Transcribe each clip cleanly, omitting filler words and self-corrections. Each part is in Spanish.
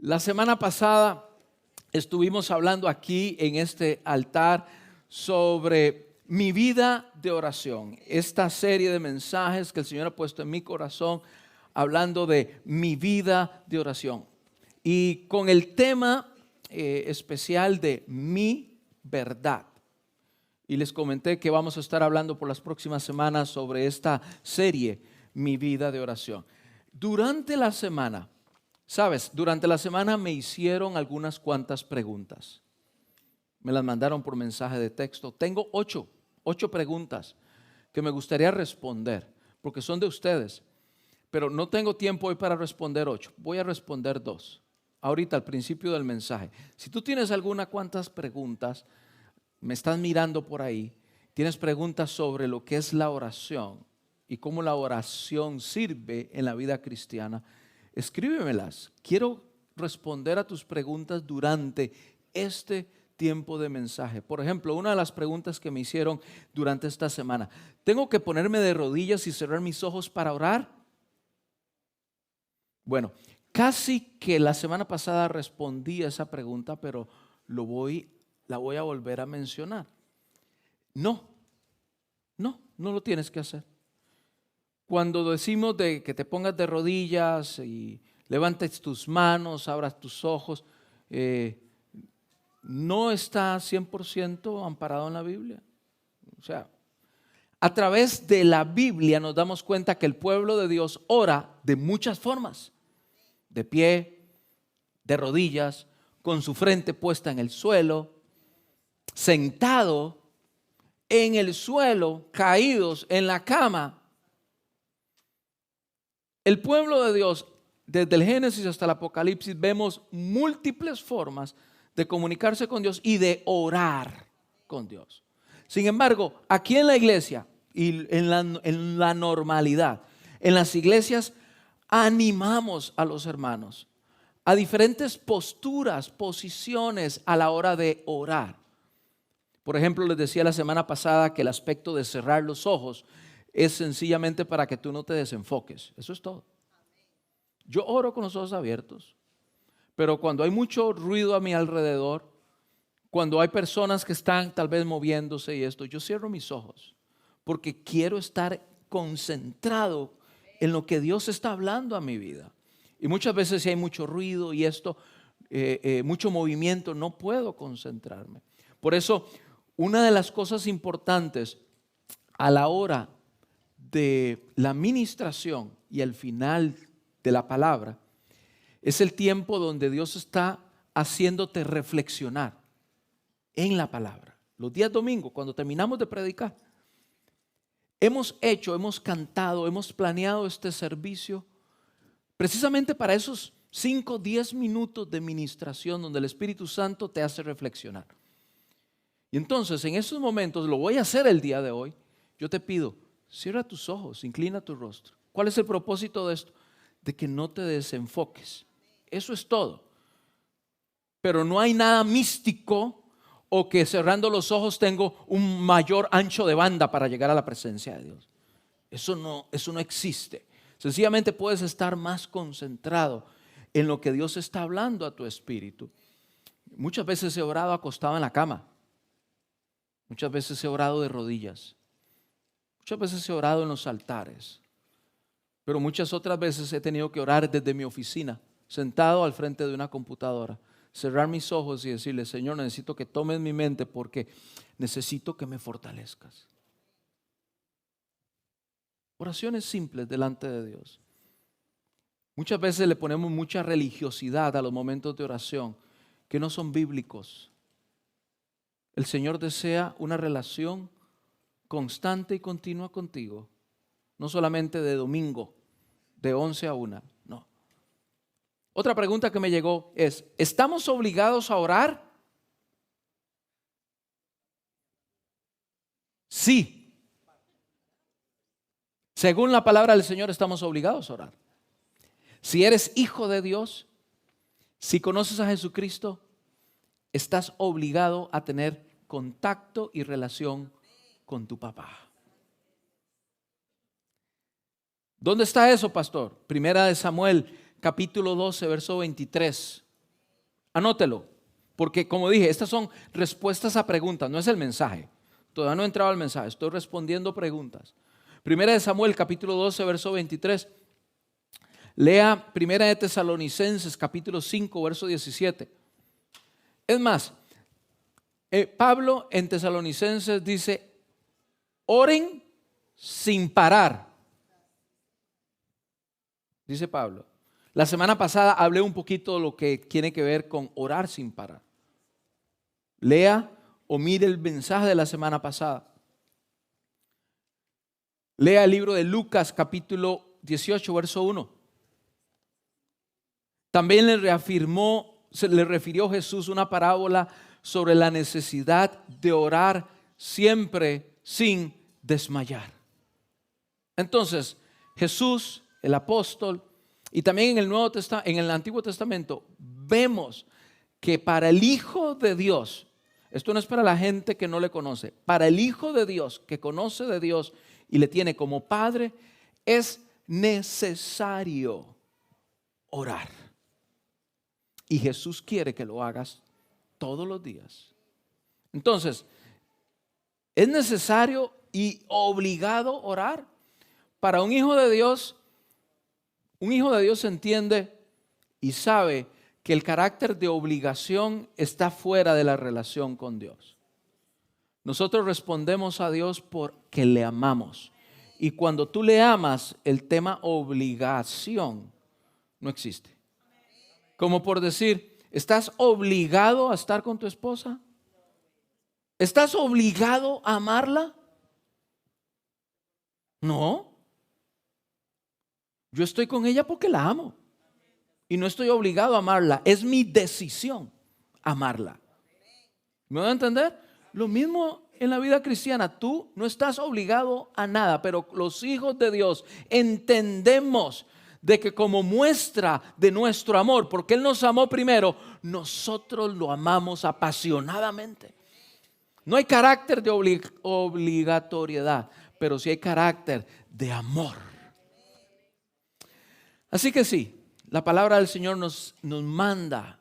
La semana pasada estuvimos hablando aquí en este altar sobre mi vida de oración. Esta serie de mensajes que el Señor ha puesto en mi corazón hablando de mi vida de oración. Y con el tema especial de mi verdad. Y les comenté que vamos a estar hablando por las próximas semanas sobre esta serie, mi vida de oración. Durante la semana, ¿sabes? Durante la semana me hicieron algunas cuantas preguntas. Me las mandaron por mensaje de texto. Tengo ocho preguntas que me gustaría responder, porque son de ustedes. Pero no tengo tiempo hoy para responder 8. Voy a responder 2. Ahorita al principio del mensaje. Si tú tienes algunas cuantas preguntas, me estás mirando por ahí, tienes preguntas sobre lo que es la oración y cómo la oración sirve en la vida cristiana, escríbemelas. Quiero responder a tus preguntas durante este tiempo de mensaje. Por ejemplo, una de las preguntas que me hicieron durante esta semana: ¿tengo que ponerme de rodillas y cerrar mis ojos para orar? Bueno, casi que la semana pasada respondí a esa pregunta, pero la voy a volver a mencionar. No lo tienes que hacer. Cuando decimos de que te pongas de rodillas y levantes tus manos, abras tus ojos, no está 100% amparado en la Biblia. O sea, a través de la Biblia nos damos cuenta que el pueblo de Dios ora de muchas formas: de pie, de rodillas, con su frente puesta en el suelo, sentado en el suelo, caídos en la cama. El pueblo de Dios, desde el Génesis hasta el Apocalipsis, vemos múltiples formas de comunicarse con Dios y de orar con Dios. Sin embargo, aquí en la iglesia y en la normalidad, en las iglesias, animamos a los hermanos a diferentes posturas, posiciones a la hora de orar. Por ejemplo, les decía la semana pasada que el aspecto de cerrar los ojos es sencillamente para que tú no te desenfoques. Eso es todo. Yo oro con los ojos abiertos, pero cuando hay mucho ruido a mi alrededor, cuando hay personas que están tal vez moviéndose y esto, yo cierro mis ojos porque quiero estar concentrado en lo que Dios está hablando a mi vida. Y muchas veces si hay mucho ruido y esto, mucho movimiento, no puedo concentrarme. Por eso, una de las cosas importantes a la hora de la ministración y al final de la palabra es el tiempo donde Dios está haciéndote reflexionar en la palabra. Los días domingos, cuando terminamos de predicar, hemos cantado, hemos planeado este servicio precisamente para esos 5 o 10 minutos de ministración donde el Espíritu Santo te hace reflexionar. Y entonces en esos momentos, lo voy a hacer el día de hoy, yo te pido, cierra tus ojos, inclina tu rostro. ¿Cuál es el propósito de esto? De que no te desenfoques. Eso es todo. Pero no hay nada místico o que cerrando los ojos tengo un mayor ancho de banda para llegar a la presencia de Dios. Eso no existe. Sencillamente puedes estar más concentrado en lo que Dios está hablando a tu espíritu. Muchas veces he orado acostado en la cama. Muchas veces he orado de rodillas. Muchas veces he orado en los altares. Pero muchas otras veces he tenido que orar desde mi oficina, sentado al frente de una computadora, cerrar mis ojos y decirle: Señor, necesito que tomes mi mente porque necesito que me fortalezcas. Oraciones simples delante de Dios. Muchas veces le ponemos mucha religiosidad a los momentos de oración que no son bíblicos. El Señor desea una relación constante y continua contigo, no solamente de domingo, de 11 a 1, no. Otra pregunta que me llegó es: ¿estamos obligados a orar? Sí. Según la palabra del Señor, estamos obligados a orar. Si eres hijo de Dios, si conoces a Jesucristo, estás obligado a tener contacto y relación con tu papá. ¿Dónde está eso, pastor? Primera de Samuel, capítulo 12, verso 23. Anótelo, porque como dije, estas son respuestas a preguntas, no es el mensaje. Todavía no he entrado al mensaje, estoy respondiendo preguntas. Primera de Samuel, capítulo 12, verso 23. Lea Primera de Tesalonicenses, capítulo 5, verso 17. Es más, Pablo en Tesalonicenses dice, oren sin parar. Dice Pablo. La semana pasada hablé un poquito de lo que tiene que ver con orar sin parar. Lea o mire el mensaje de la semana pasada. Lea el libro de Lucas, capítulo 18, verso 1. También le refirió Jesús una parábola sobre la necesidad de orar siempre sin desmayar. Entonces, Jesús, el apóstol, y también en el Antiguo Testamento, vemos que para el Hijo de Dios, esto no es para la gente que no le conoce, para el Hijo de Dios, que conoce de Dios y le tiene como Padre, es necesario orar. Y Jesús quiere que lo hagas todos los días. Entonces, es necesario y obligado orar. Para un hijo de Dios entiende y sabe que el carácter de obligación está fuera de la relación con Dios. Nosotros respondemos a Dios porque le amamos. Y cuando tú le amas, el tema obligación no existe. Como por decir, ¿estás obligado a estar con tu esposa? ¿Estás obligado a amarla? No. Yo estoy con ella porque la amo. Y no estoy obligado a amarla. Es mi decisión amarla. ¿Me van a entender? Lo mismo en la vida cristiana. Tú no estás obligado a nada, pero los hijos de Dios entendemos de que como muestra de nuestro amor, porque Él nos amó primero, nosotros lo amamos apasionadamente. No hay carácter de obligatoriedad, pero sí hay carácter de amor. Así que sí, la palabra del Señor nos manda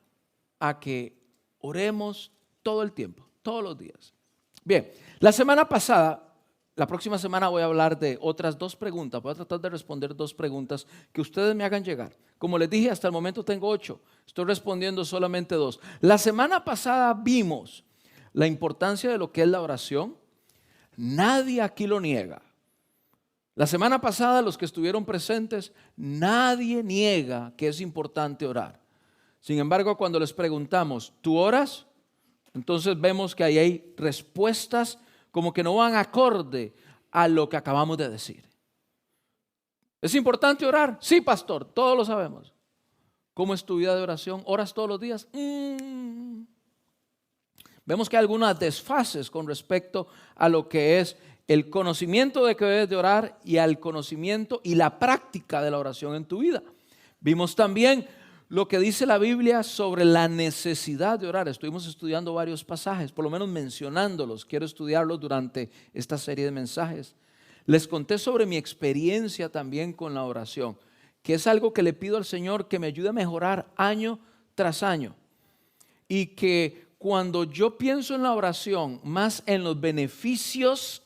a que oremos todo el tiempo, todos los días. Bien, la semana pasada, la próxima semana voy a hablar de otras 2 preguntas. Voy a tratar de responder 2 preguntas que ustedes me hagan llegar. Como les dije, hasta el momento tengo 8. Estoy respondiendo solamente 2. La semana pasada vimos la importancia de lo que es la oración. Nadie aquí lo niega. La semana pasada, los que estuvieron presentes, nadie niega que es importante orar. Sin embargo, cuando les preguntamos, ¿tú oras? Entonces vemos que ahí hay respuestas como que no van acorde a lo que acabamos de decir. ¿Es importante orar? Sí, pastor, todos lo sabemos. ¿Cómo es tu vida de oración? ¿Oras todos los días? Vemos que hay algunas desfases con respecto a lo que es el conocimiento de que debes de orar y al conocimiento y la práctica de la oración en tu vida. Vimos también lo que dice la Biblia sobre la necesidad de orar. Estuvimos estudiando varios pasajes, por lo menos mencionándolos. Quiero estudiarlos durante esta serie de mensajes. Les conté sobre mi experiencia también con la oración, que es algo que le pido al Señor que me ayude a mejorar año tras año. Y que cuando yo pienso en la oración, más en los beneficios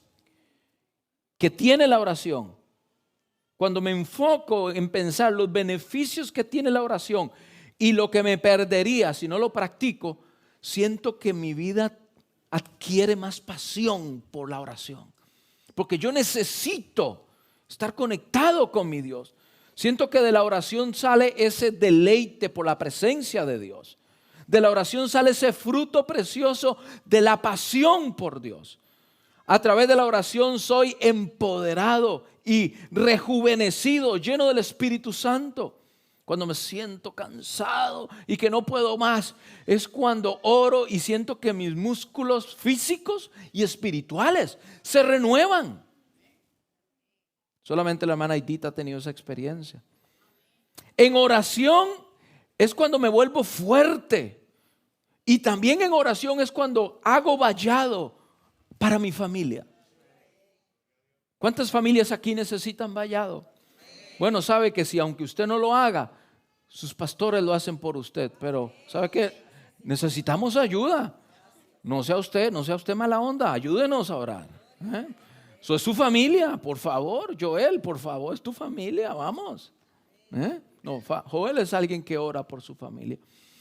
que tiene la oración, cuando me enfoco en pensar los beneficios que tiene la oración y lo que me perdería si no lo practico, siento que mi vida adquiere más pasión por la oración. Porque yo necesito estar conectado con mi Dios. Siento que de la oración sale ese deleite por la presencia de Dios. De la oración sale ese fruto precioso de la pasión por Dios. A través de la oración soy empoderado y rejuvenecido, lleno del Espíritu Santo. Cuando me siento cansado y que no puedo más, es cuando oro y siento que mis músculos físicos y espirituales se renuevan. Solamente la hermana Aidita ha tenido esa experiencia. En oración es cuando me vuelvo fuerte. Y también en oración es cuando hago vallado para mi familia. ¿Cuántas familias aquí necesitan vallado? Bueno, sabe que si aunque usted no lo haga, sus pastores lo hacen por usted. Pero ¿sabe qué? Necesitamos ayuda. No sea usted mala onda. Ayúdenos a orar. Eso es su familia, por favor. Joel, por favor, es tu familia. Vamos. No, Joel es alguien que ora por su familia.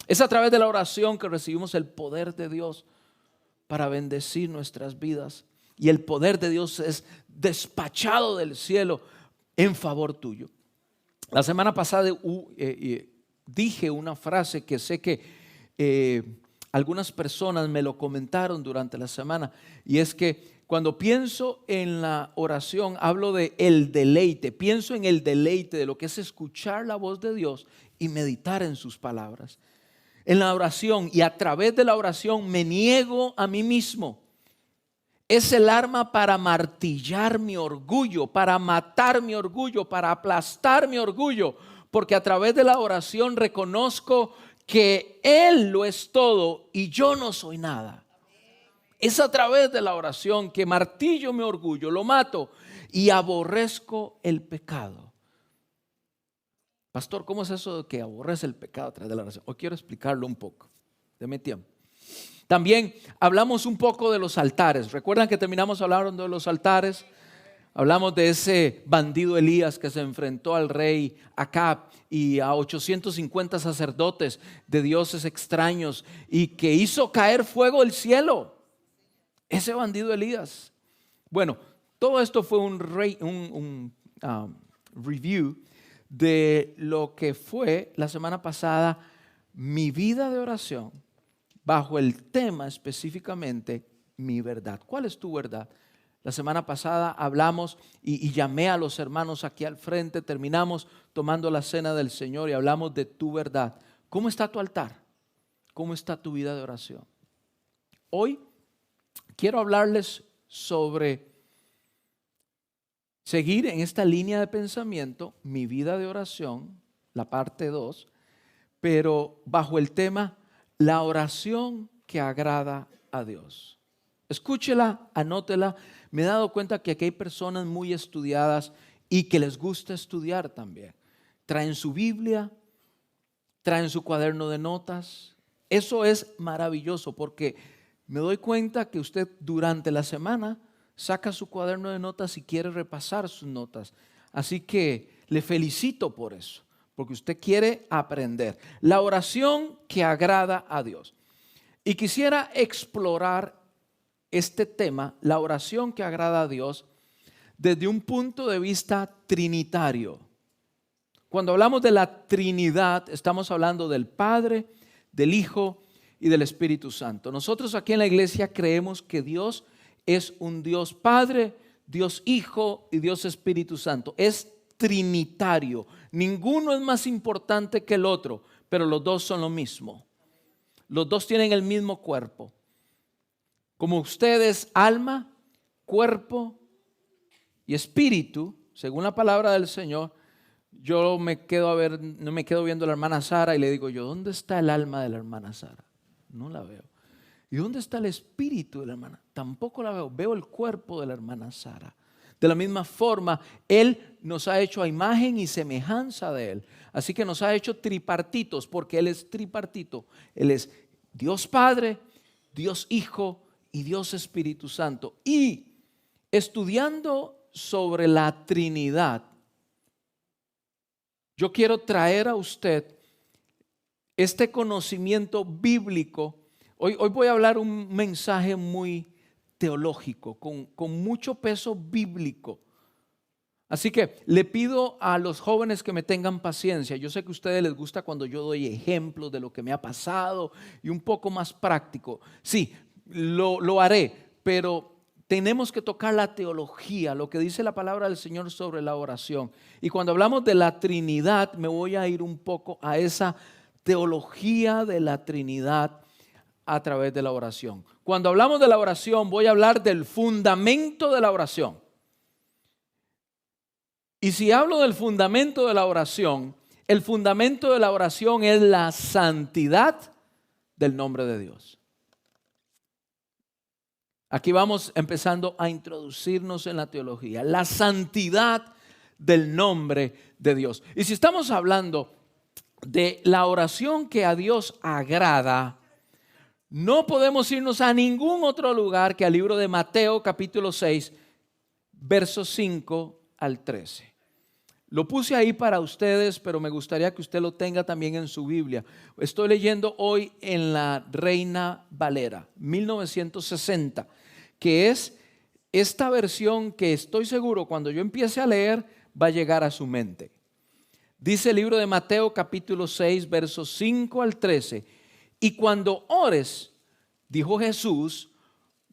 Es a través de la oración que recibimos el poder de Dios para bendecir nuestras vidas. Y el poder de Dios es despachado del cielo en favor tuyo. La semana pasada dije una frase que sé que algunas personas me lo comentaron durante la semana, y es que cuando pienso en la oración hablo de el deleite, pienso en el deleite de lo que es escuchar la voz de Dios y meditar en sus palabras. En la oración y a través de la oración me niego a mí mismo. Es el arma para martillar mi orgullo, para matar mi orgullo, para aplastar mi orgullo, porque a través de la oración reconozco que Él lo es todo y yo no soy nada. Es a través de la oración que martillo mi orgullo, lo mato y aborrezco el pecado. Pastor, ¿cómo es eso de que aborrece el pecado a través de la oración? Hoy quiero explicarlo un poco. Deme tiempo. También hablamos un poco de los altares. ¿Recuerdan que terminamos hablando de los altares? Hablamos de ese bandido Elías que se enfrentó al rey Acab y a 850 sacerdotes de dioses extraños y que hizo caer fuego del cielo. Ese bandido Elías. Bueno, todo esto fue un review de lo que fue la semana pasada mi vida de oración bajo el tema específicamente mi verdad. ¿Cuál es tu verdad? La semana pasada hablamos y llamé a los hermanos aquí al frente, terminamos tomando la cena del Señor y hablamos de tu verdad. ¿Cómo está tu altar? ¿Cómo está tu vida de oración? Hoy quiero hablarles sobre seguir en esta línea de pensamiento, mi vida de oración, la parte 2, pero bajo el tema, la oración que agrada a Dios. Escúchela, anótela. Me he dado cuenta que aquí hay personas muy estudiadas y que les gusta estudiar también. Traen su Biblia, traen su cuaderno de notas. Eso es maravilloso porque me doy cuenta que usted durante la semana saca su cuaderno de notas y quiere repasar sus notas. Así que le felicito por eso, porque usted quiere aprender. La oración que agrada a Dios. Y quisiera explorar este tema, la oración que agrada a Dios, desde un punto de vista trinitario. Cuando hablamos de la Trinidad, estamos hablando del Padre, del Hijo y del Espíritu Santo. Nosotros aquí en la iglesia creemos que Dios es un Dios Padre, Dios Hijo y Dios Espíritu Santo. Es trinitario. Ninguno es más importante que el otro, pero los dos son lo mismo. Los dos tienen el mismo cuerpo. Como usted es alma, cuerpo y espíritu, según la palabra del Señor, yo no me quedo viendo a la hermana Sara y le digo yo, ¿dónde está el alma de la hermana Sara? No la veo. ¿Y dónde está el espíritu de la hermana? Tampoco la veo. Veo el cuerpo de la hermana Sara. De la misma forma, Él nos ha hecho a imagen y semejanza de Él. Así que nos ha hecho tripartitos, porque Él es tripartito. Él es Dios Padre, Dios Hijo y Dios Espíritu Santo. Y estudiando sobre la Trinidad, yo quiero traer a usted este conocimiento bíblico. Hoy voy a hablar un mensaje muy teológico, con mucho peso bíblico. Así que le pido a los jóvenes que me tengan paciencia. Yo sé que a ustedes les gusta cuando yo doy ejemplos de lo que me ha pasado y un poco más práctico. Sí, lo haré, pero tenemos que tocar la teología, lo que dice la palabra del Señor sobre la oración. Y cuando hablamos de la Trinidad, me voy a ir un poco a esa teología de la Trinidad a través de la oración. Cuando hablamos de la oración, voy a hablar del fundamento de la oración. Y si hablo del fundamento de la oración, el fundamento de la oración es la santidad del nombre de Dios. Aquí vamos empezando a introducirnos en la teología, la santidad del nombre de Dios. Y si estamos hablando de la oración que a Dios agrada, No podemos irnos a ningún otro lugar que al libro de Mateo capítulo 6, versos 5 al 13. Lo puse ahí para ustedes, pero me gustaría que usted lo tenga también en su Biblia. Estoy leyendo hoy en la Reina Valera, 1960, que es esta versión que estoy seguro cuando yo empiece a leer va a llegar a su mente. Dice el libro de Mateo capítulo 6, versos 5 al 13. Y cuando ores, dijo Jesús,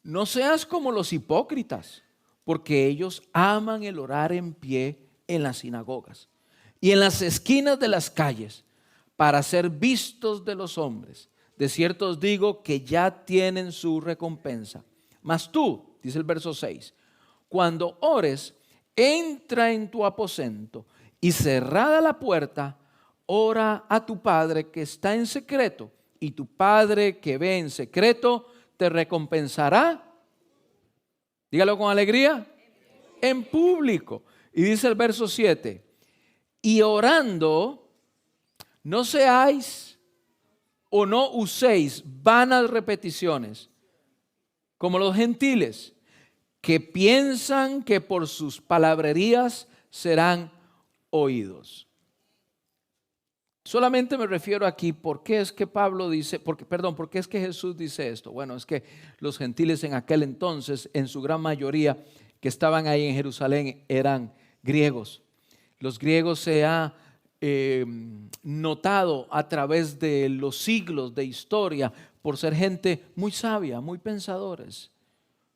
no seas como los hipócritas, porque ellos aman el orar en pie en las sinagogas y en las esquinas de las calles para ser vistos de los hombres. De cierto os digo que ya tienen su recompensa. Mas tú, dice el verso 6, cuando ores, entra en tu aposento y cerrada la puerta, ora a tu Padre que está en secreto, y tu Padre que ve en secreto te recompensará. Dígalo con alegría. En público. Y dice el verso 7, y orando, no seáis o no uséis vanas repeticiones, como los gentiles, que piensan que por sus palabrerías serán oídos. Solamente me refiero aquí, ¿por qué es que Pablo dice, por qué es que Jesús dice esto? Bueno, es que los gentiles en aquel entonces, en su gran mayoría, que estaban ahí en Jerusalén, eran griegos. Los griegos se ha notado a través de los siglos de historia por ser gente muy sabia, muy pensadores,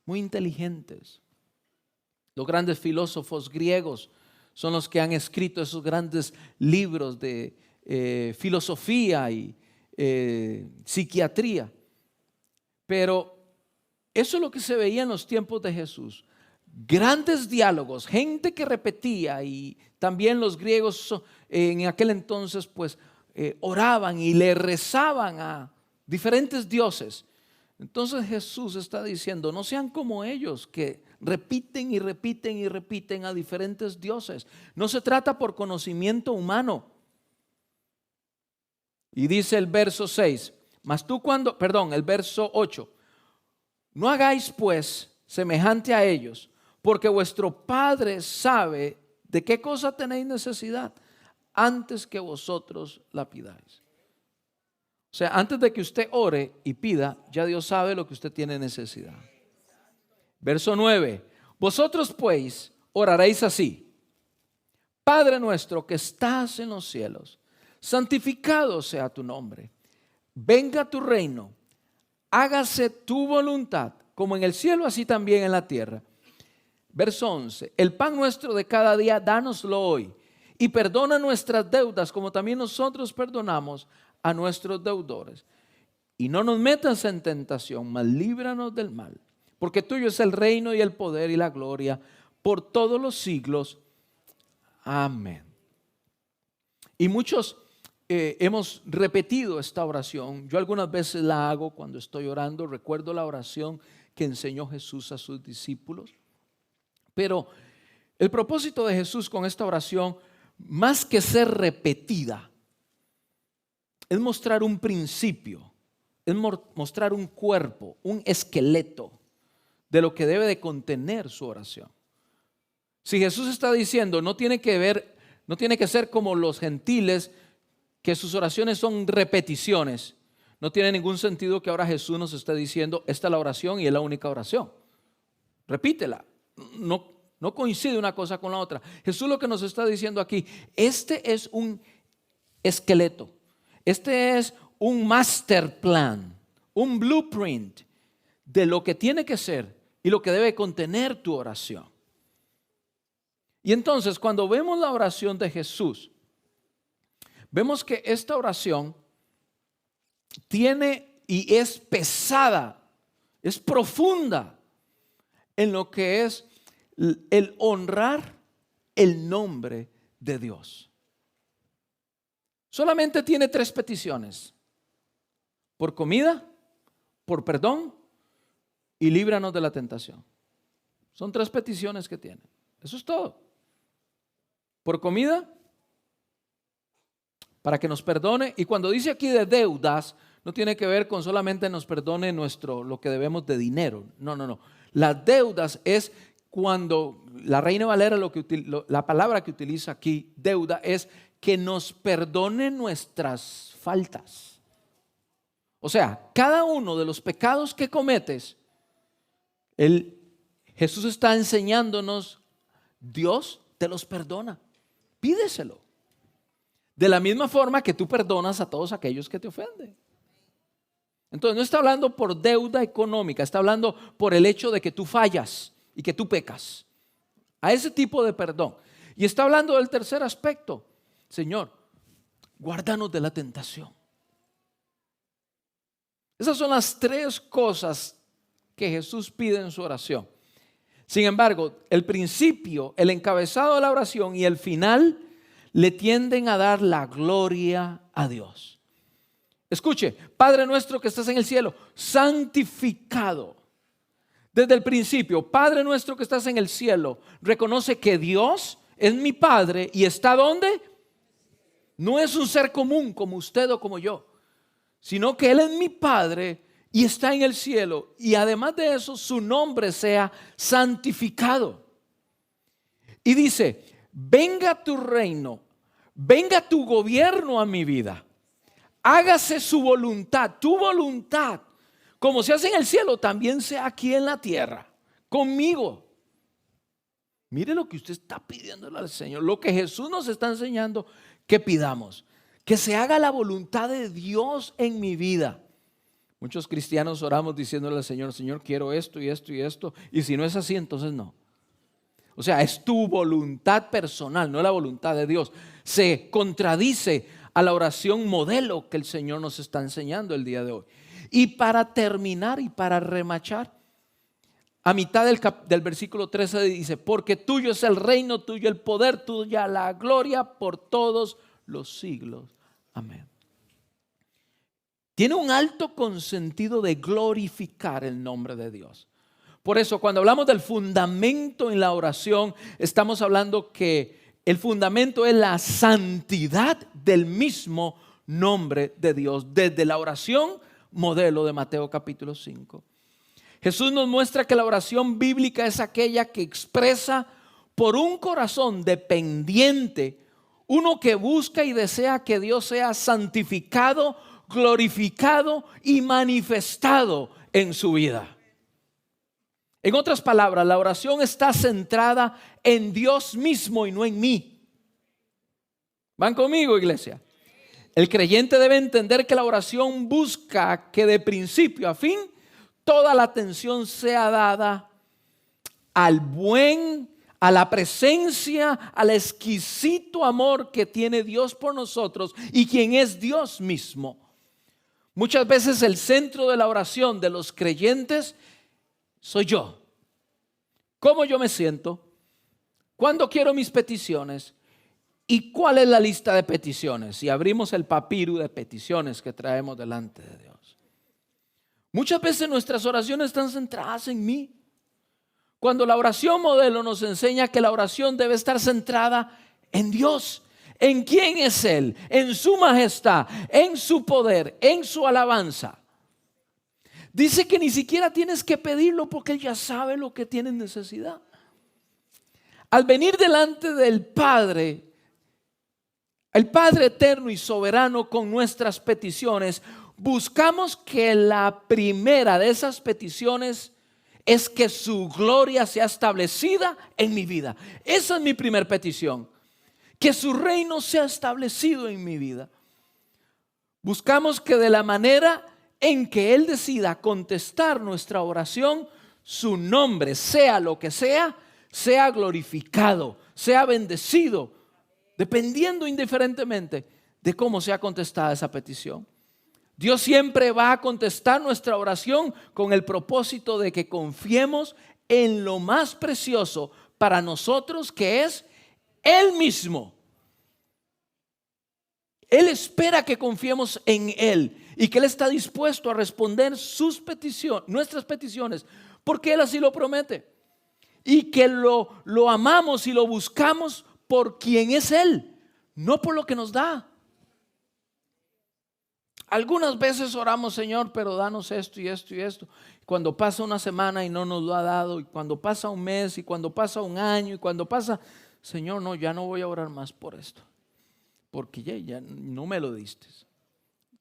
muy inteligentes. Los grandes filósofos griegos son los que han escrito esos grandes libros de filosofía y psiquiatría. Pero eso es lo que se veía en los tiempos de Jesús. Grandes diálogos, gente que repetía, y también los griegos en aquel entonces pues oraban y le rezaban a diferentes dioses. Entonces Jesús está diciendo, no sean como ellos que repiten y repiten y repiten a diferentes dioses. No se trata por conocimiento humano. Y dice el verso 6, el verso 8, no hagáis pues semejante a ellos, porque vuestro Padre sabe de qué cosa tenéis necesidad antes que vosotros la pidáis. O sea, antes de que usted ore y pida, ya Dios sabe lo que usted tiene necesidad. Verso 9, vosotros pues oraréis así: Padre nuestro que estás en los cielos, santificado sea tu nombre, venga tu reino, hágase tu voluntad, como en el cielo, así también en la tierra. Verso 11, el pan nuestro de cada día, dánoslo hoy, y perdona nuestras deudas, como también nosotros perdonamos a nuestros deudores. Y no nos metas en tentación, mas líbranos del mal, porque tuyo es el reino y el poder y la gloria por todos los siglos. Amén. Y muchos hemos repetido esta oración. Yo algunas veces la hago cuando estoy orando. Recuerdo la oración que enseñó Jesús a sus discípulos. Pero el propósito de Jesús con esta oración, más que ser repetida, es mostrar un principio, es mostrar un cuerpo, un esqueleto de lo que debe de contener su oración. Si Jesús está diciendo, no tiene que ser como los gentiles, que sus oraciones son repeticiones. No tiene ningún sentido que ahora Jesús nos esté diciendo, esta es la oración y es la única oración. Repítela. No coincide una cosa con la otra. Jesús lo que nos está diciendo aquí, este es un esqueleto. Este es un master plan, un blueprint de lo que tiene que ser y lo que debe contener tu oración. Y entonces, cuando vemos la oración de Jesús, vemos que esta oración tiene y es pesada, es profunda en lo que es el honrar el nombre de Dios. Solamente tiene 3 peticiones: por comida, por perdón y líbranos de la tentación. Son 3 peticiones que tiene. Eso es todo. Por comida, para que nos perdone. Y cuando dice aquí de deudas, no tiene que ver con solamente nos perdone lo que debemos de dinero. No, no, no. Las deudas es cuando la Reina Valera, la palabra que utiliza aquí, deuda, es que nos perdone nuestras faltas. O sea, cada uno de los pecados que cometes, Jesús está enseñándonos, Dios te los perdona. Pídeselo. De la misma forma que tú perdonas a todos aquellos que te ofenden. Entonces no está hablando por deuda económica, está hablando por el hecho de que tú fallas y que tú pecas. A ese tipo de perdón. Y está hablando del tercer aspecto. Señor, guárdanos de la tentación. Esas son las tres cosas que Jesús pide en su oración. Sin embargo, el principio, el encabezado de la oración y el final le tienden a dar la gloria a Dios. Escuche, Padre nuestro que estás en el cielo, santificado. Desde el principio, Padre nuestro que estás en el cielo, reconoce que Dios es mi Padre y está ¿dónde? No es un ser común como usted o como yo, sino que Él es mi Padre y está en el cielo. Y además de eso, su nombre sea santificado. Y dice, venga tu reino, venga tu gobierno a mi vida. Hágase su voluntad, tu voluntad, como se hace en el cielo, también sea aquí en la tierra, conmigo. Mire lo que usted está pidiéndole al Señor, lo que Jesús nos está enseñando que pidamos, que se haga la voluntad de Dios en mi vida. Muchos cristianos oramos diciéndole al Señor, Señor, quiero esto y esto y esto, y si no es así, entonces no. O sea, es tu voluntad personal, no la voluntad de Dios. Se contradice a la oración modelo que el Señor nos está enseñando el día de hoy. Y para terminar y para remachar, a mitad del versículo 13 dice, porque tuyo es el reino, tuyo el poder, tuya la gloria por todos los siglos. Amén. Tiene un alto consentido de glorificar el nombre de Dios. Por eso, cuando hablamos del fundamento en la oración, estamos hablando que el fundamento es la santidad del mismo nombre de Dios. Desde la oración modelo de Mateo capítulo 5. Jesús nos muestra que la oración bíblica es aquella que expresa por un corazón dependiente, uno que busca y desea que Dios sea santificado, glorificado y manifestado en su vida. En otras palabras, la oración está centrada en Dios mismo y no en mí. ¿Van conmigo, iglesia? El creyente debe entender que la oración busca que de principio a fin toda la atención sea dada a la presencia, al exquisito amor que tiene Dios por nosotros y quien es Dios mismo. Muchas veces el centro de la oración de los creyentes soy yo. ¿Cómo yo me siento? ¿Cuándo quiero mis peticiones? ¿Y cuál es la lista de peticiones? Y abrimos el papiro de peticiones que traemos delante de Dios. Muchas veces nuestras oraciones están centradas en mí. Cuando la oración modelo nos enseña que la oración debe estar centrada en Dios. ¿En quién es Él? En su majestad, en su poder, en su alabanza. Dice que ni siquiera tienes que pedirlo porque Él ya sabe lo que tienes necesidad. Al venir delante del Padre, el Padre eterno y soberano con nuestras peticiones, buscamos que la primera de esas peticiones es que su gloria sea establecida en mi vida. Esa es mi primera petición. Que su reino sea establecido en mi vida. Buscamos que de la manera en que Él decida contestar nuestra oración, su nombre, sea lo que sea glorificado, sea bendecido, dependiendo indiferentemente de cómo sea contestada esa petición. Dios siempre va a contestar nuestra oración con el propósito de que confiemos en lo más precioso para nosotros, que es Él mismo. Él espera que confiemos en Él y que Él está dispuesto a responder nuestras peticiones, porque Él así lo promete. Y que lo amamos y lo buscamos por quien es Él, no por lo que nos da. Algunas veces oramos, Señor, pero danos esto y esto y esto. Cuando pasa una semana y no nos lo ha dado, y cuando pasa un mes, y cuando pasa un año, y cuando pasa, Señor, no, ya no voy a orar más por esto, porque ya no me lo diste.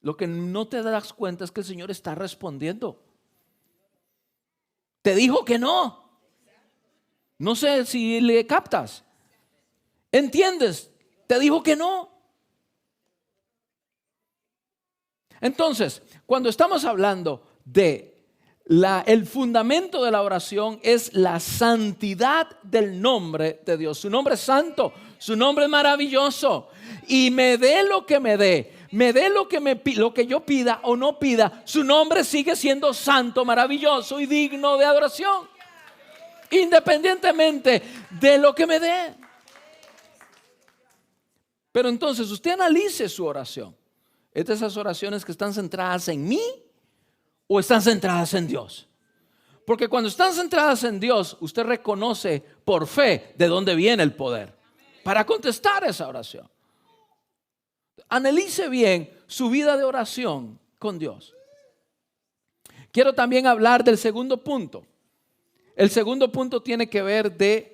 Lo que no te das cuenta es que el Señor está respondiendo. Te dijo que no. No sé si le captas. ¿Entiendes? Te dijo que no. Entonces, cuando estamos hablando de el fundamento de la oración es la santidad del nombre de Dios. Su nombre es santo, su nombre es maravilloso. Y me dé lo que me dé lo que yo pida o no pida, su nombre sigue siendo santo, maravilloso y digno de adoración, independientemente de lo que me dé. Pero entonces usted analice su oración. ¿Es de esas oraciones que están centradas en mí o están centradas en Dios? Porque cuando están centradas en Dios, usted reconoce por fe de dónde viene el poder para contestar esa oración. Analice bien su vida de oración con Dios. Quiero también hablar del segundo punto. El segundo punto tiene que ver de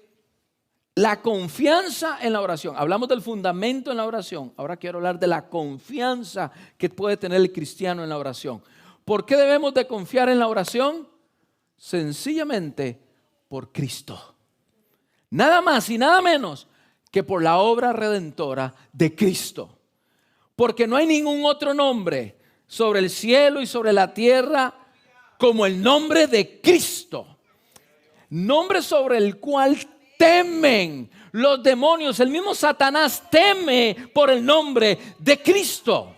la confianza en la oración. Hablamos del fundamento en la oración. Ahora quiero hablar de la confianza que puede tener el cristiano en la oración. ¿Por qué debemos de confiar en la oración? Sencillamente por Cristo. Nada más y nada menos que por la obra redentora de Cristo. Porque no hay ningún otro nombre sobre el cielo y sobre la tierra como el nombre de Cristo. Nombre sobre el cual temen los demonios. El mismo Satanás teme por el nombre de Cristo.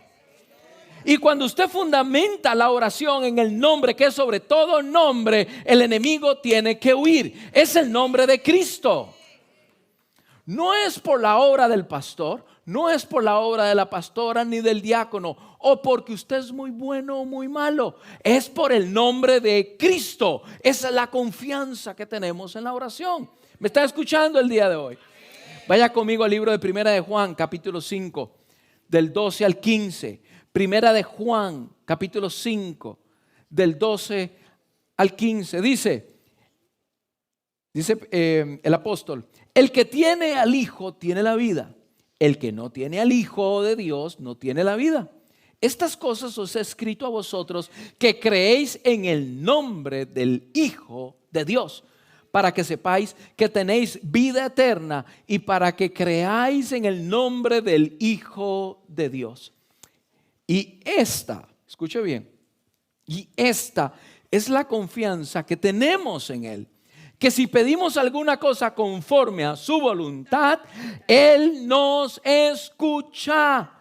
Y cuando usted fundamenta la oración en el nombre que es sobre todo nombre, el enemigo tiene que huir. Es el nombre de Cristo. No es por la obra del pastor, no es por la obra de la pastora ni del diácono, o porque usted es muy bueno o muy malo. Es por el nombre de Cristo. Esa es la confianza que tenemos en la oración. ¿Me está escuchando el día de hoy? Vaya conmigo al libro de Primera de Juan, capítulo 5, del 12 al 15. Primera de Juan, capítulo 5, del 12 al 15. Dice el apóstol: el que tiene al Hijo tiene la vida. El que no tiene al Hijo de Dios no tiene la vida. Estas cosas os he escrito a vosotros que creéis en el nombre del Hijo de Dios, para que sepáis que tenéis vida eterna y para que creáis en el nombre del Hijo de Dios. Y esta, escuche bien, y esta es la confianza que tenemos en Él. Que si pedimos alguna cosa conforme a su voluntad, Él nos escucha.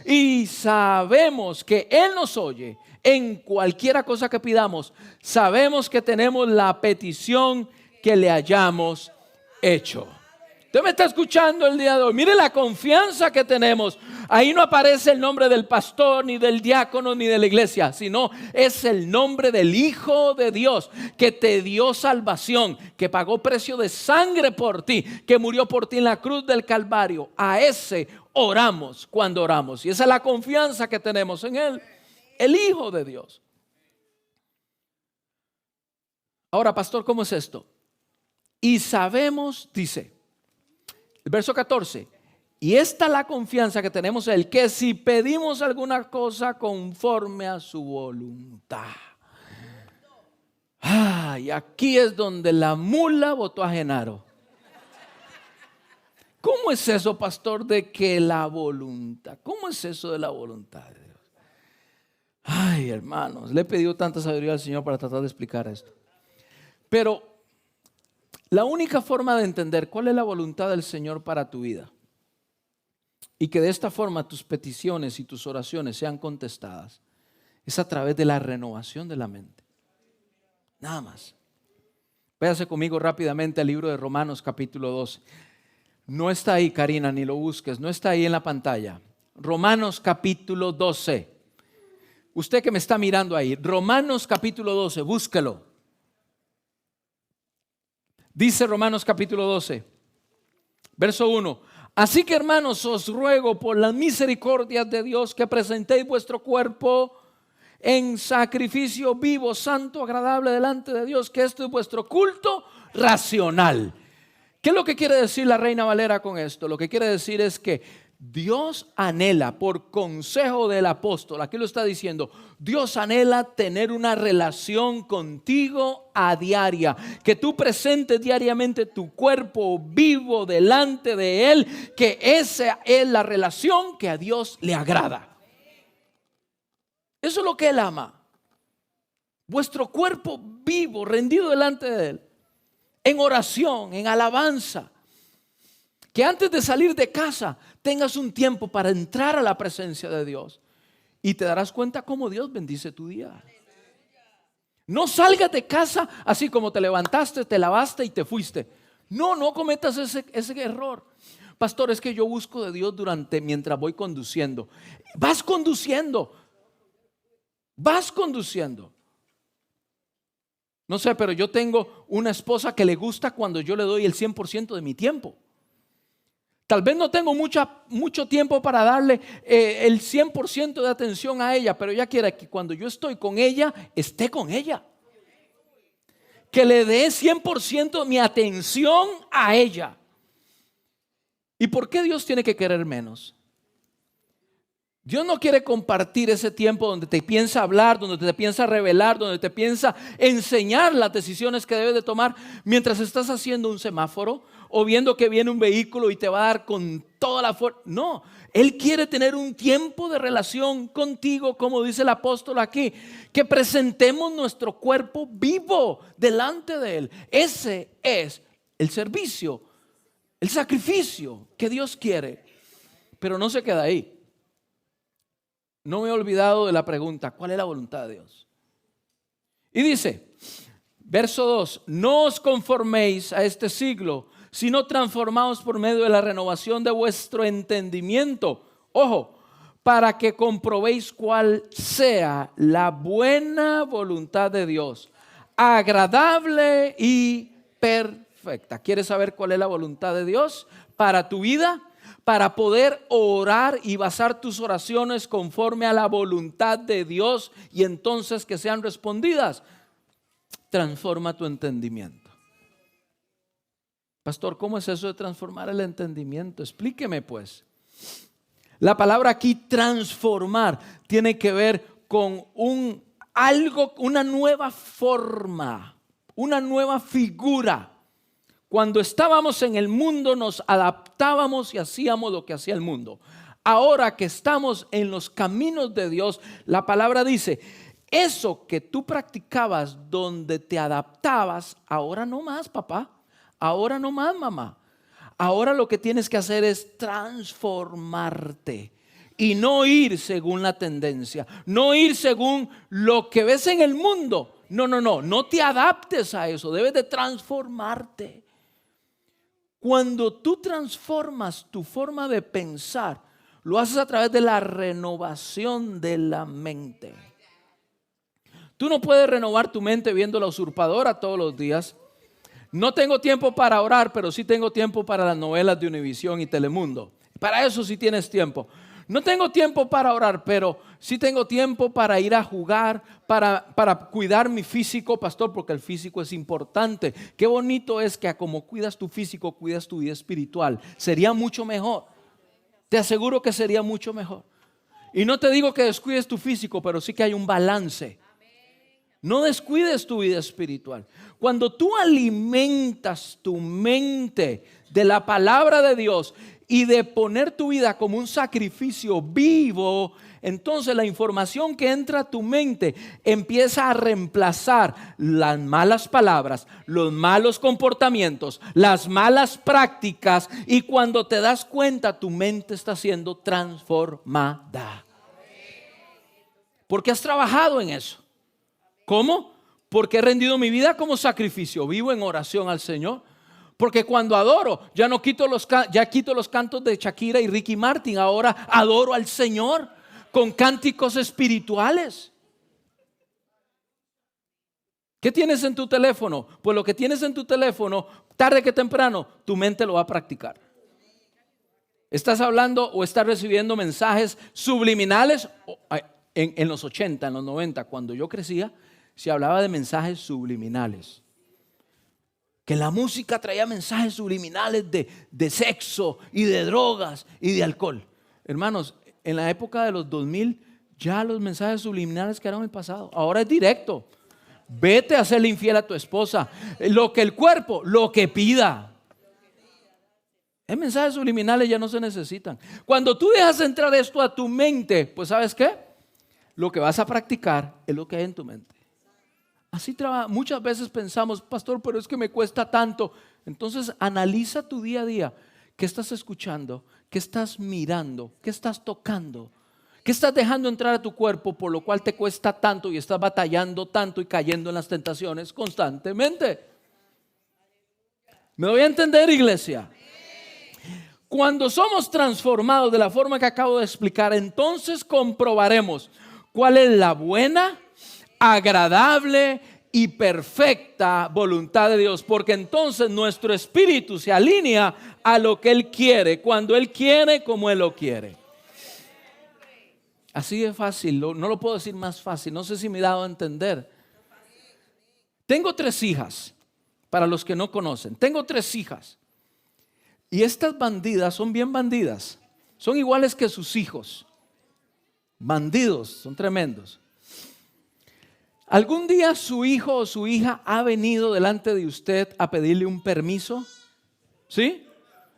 Y sabemos que Él nos oye en cualquiera cosa que pidamos. Sabemos que tenemos la petición que le hayamos hecho. Usted me está escuchando el día de hoy. Mire la confianza que tenemos. Ahí no aparece el nombre del pastor, ni del diácono, ni de la iglesia, sino es el nombre del Hijo de Dios, que te dio salvación, que pagó precio de sangre por ti, que murió por ti en la cruz del Calvario. A ese oramos cuando oramos. Y esa es la confianza que tenemos en Él, el Hijo de Dios. Ahora, pastor, ¿cómo es esto? Y sabemos, dice el verso 14, y esta es la confianza que tenemos en Él, que si pedimos alguna cosa conforme a su voluntad. Y aquí es donde la mula botó a Genaro. ¿Cómo es eso, pastor, de que la voluntad? ¿Cómo es eso de la voluntad de Dios? Ay, hermanos, le he pedido tanta sabiduría al Señor para tratar de explicar esto. Pero la única forma de entender cuál es la voluntad del Señor para tu vida y que de esta forma tus peticiones y tus oraciones sean contestadas es a través de la renovación de la mente. Nada más. Váyase conmigo rápidamente al libro de Romanos capítulo 12. No está ahí, Karina, ni lo busques. No está ahí en la pantalla. Romanos capítulo 12. Usted que me está mirando ahí, Romanos capítulo 12, búsquelo. Dice Romanos capítulo 12, verso 1. Así que, hermanos, os ruego por las misericordias de Dios que presentéis vuestro cuerpo en sacrificio vivo, santo, agradable delante de Dios, que esto es vuestro culto racional. ¿Qué es lo que quiere decir la Reina Valera con esto? Lo que quiere decir es que Dios anhela, por consejo del apóstol, aquí lo está diciendo, Dios anhela tener una relación contigo a diaria, que tú presentes diariamente tu cuerpo vivo delante de Él, que esa es la relación que a Dios le agrada. Eso es lo que Él ama. Vuestro cuerpo vivo, rendido delante de Él, en oración, en alabanza. Que antes de salir de casa tengas un tiempo para entrar a la presencia de Dios. Y te darás cuenta cómo Dios bendice tu día. No salgas de casa así como te levantaste, te lavaste y te fuiste. No cometas ese error. Pastor, es que yo busco de Dios mientras voy conduciendo. Vas conduciendo. No sé, pero yo tengo una esposa que le gusta cuando yo le doy el 100% de mi tiempo. Tal vez no tengo mucho tiempo para darle el 100% de atención a ella, pero ella quiere que cuando yo estoy con ella, esté con ella. Que le dé 100% mi atención a ella. ¿Y por qué Dios tiene que querer menos? Dios no quiere compartir ese tiempo donde te piensa hablar, donde te piensa revelar, donde te piensa enseñar las decisiones que debes de tomar mientras estás haciendo un semáforo o viendo que viene un vehículo y te va a dar con toda la fuerza. No, Él quiere tener un tiempo de relación contigo, como dice el apóstol aquí, que presentemos nuestro cuerpo vivo delante de Él. Ese es el servicio, el sacrificio que Dios quiere. Pero no se queda ahí. No me he olvidado de la pregunta, ¿cuál es la voluntad de Dios? Y dice, verso 2, no os conforméis a este siglo, sino transformaos por medio de la renovación de vuestro entendimiento. Ojo, para que comprobéis cuál sea la buena voluntad de Dios, agradable y perfecta. ¿Quieres saber cuál es la voluntad de Dios para tu vida? Para poder orar y basar tus oraciones conforme a la voluntad de Dios y entonces que sean respondidas. Transforma tu entendimiento. Pastor, ¿cómo es eso de transformar el entendimiento? Explíqueme pues. La palabra aquí transformar tiene que ver con una nueva forma, una nueva figura. Cuando estábamos en el mundo nos adaptábamos y hacíamos lo que hacía el mundo. Ahora que estamos en los caminos de Dios, la palabra dice, eso que tú practicabas donde te adaptabas, ahora no más, papá. Ahora no más, mamá. Ahora lo que tienes que hacer es transformarte y no ir según la tendencia, no ir según lo que ves en el mundo. No te adaptes a eso, debes de transformarte. Cuando tú transformas tu forma de pensar, lo haces a través de la renovación de la mente. Tú no puedes renovar tu mente viendo La Usurpadora todos los días. No tengo tiempo para orar, pero sí tengo tiempo para las novelas de Univisión y Telemundo. Para eso sí tienes tiempo. No tengo tiempo para orar, pero sí tengo tiempo para ir a jugar, para cuidar mi físico, pastor, porque el físico es importante. Qué bonito es que como cuidas tu físico, cuidas tu vida espiritual. Sería mucho mejor. Te aseguro que sería mucho mejor. Y no te digo que descuides tu físico, pero sí que hay un balance. No descuides tu vida espiritual. Cuando tú alimentas tu mente de la palabra de Dios y de poner tu vida como un sacrificio vivo, entonces la información que entra a tu mente empieza a reemplazar las malas palabras, los malos comportamientos, las malas prácticas, y cuando te das cuenta tu mente está siendo transformada. Porque has trabajado en eso. ¿Cómo? Porque he rendido mi vida como sacrificio vivo en oración al Señor. Porque cuando adoro, ya quito los cantos de Shakira y Ricky Martin. Ahora adoro al Señor con cánticos espirituales. ¿Qué tienes en tu teléfono? Pues lo que tienes en tu teléfono, tarde que temprano, tu mente lo va a practicar. ¿Estás hablando o estás recibiendo mensajes subliminales? En los 80, en los 90, cuando yo crecía, se hablaba de mensajes subliminales. Que la música traía mensajes subliminales de sexo y de drogas y de alcohol. Hermanos, en la época de los 2000 ya los mensajes subliminales quedaron en el pasado. Ahora es directo. Vete a hacerle infiel a tu esposa. Lo que el cuerpo, lo que pida. Los mensajes subliminales ya no se necesitan. Cuando tú dejas entrar esto a tu mente, pues ¿sabes qué? Lo que vas a practicar es lo que hay en tu mente. Así trabaja. Muchas veces pensamos, pastor, pero es que me cuesta tanto. Entonces analiza tu día a día. ¿Qué estás escuchando? ¿Qué estás mirando? ¿Qué estás tocando? ¿Qué estás dejando entrar a tu cuerpo por lo cual te cuesta tanto y estás batallando tanto y cayendo en las tentaciones constantemente? ¿Me doy a entender, iglesia? Cuando somos transformados de la forma que acabo de explicar, entonces comprobaremos cuál es la buena, agradable y perfecta voluntad de Dios, porque entonces nuestro espíritu se alinea a lo que Él quiere, cuando Él quiere, como Él lo quiere. Así de fácil, no lo puedo decir más fácil, no sé si me he dado a entender. Tengo 3 hijas, para los que no conocen, tengo 3 hijas, y estas bandidas son bien bandidas, son iguales que sus hijos, bandidos, son tremendos. ¿Algún día su hijo o su hija ha venido delante de usted a pedirle un permiso? ¿Sí?